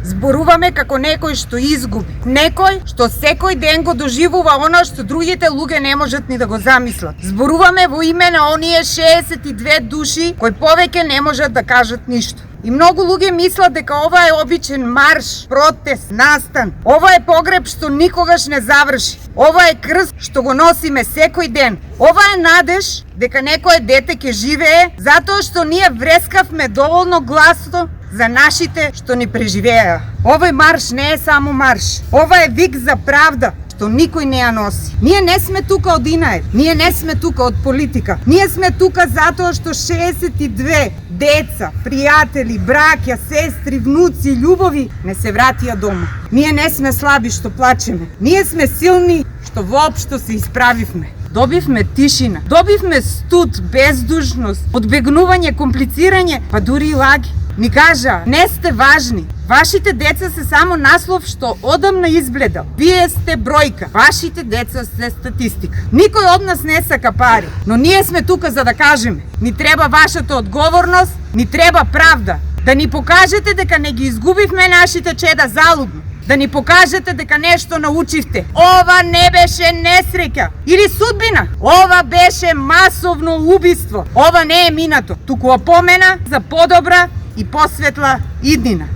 Зборуваме како некој што изгуби. Некој што секој ден го доживува она што другите луѓе не можат ни да го замислат. Зборуваме во име на оние 62 души кои повеќе не можат да кажат ништо. И многу луѓе мислат дека ова е обичен марш, протест, настан. Ова е погреб што никогаш не заврши. Ова е крст што го носиме секој ден. Ова е надеж дека некое дете ќе живее затоа што ние врескавме доволно гласно за нашите што ни преживеа. Овој марш не е само марш. Ова е вик за правда што никој не ја носи. Ние не сме тука од Инаев, ние не сме тука од политика. Ние сме тука затоа што 62 деца, пријатели, браќа, сестри, внуци, љубови не се вратија дома. Ние не сме слаби што плачеме. Ние сме силни што воопшто се исправивме. Добивме тишина, добивме студ, бездушност, одбегнување, комплицирање, па дури и лаги. Ни кажа, не сте важни. Вашите деца се само наслов што одамна избледал. Вие сте бројка. Вашите деца се статистика. Никој од нас не сака пари, но ние сме тука за да кажеме. Ни треба вашата одговорност, ни треба правда. Да ни покажете дека не ги изгубивме нашите чеда залудно. Да ни покажете дека нешто научивте. Ова не беше несреќа или судбина. Ова беше масовно убиство. Ова не е минато, туку опомена за подобра и посветла иднина.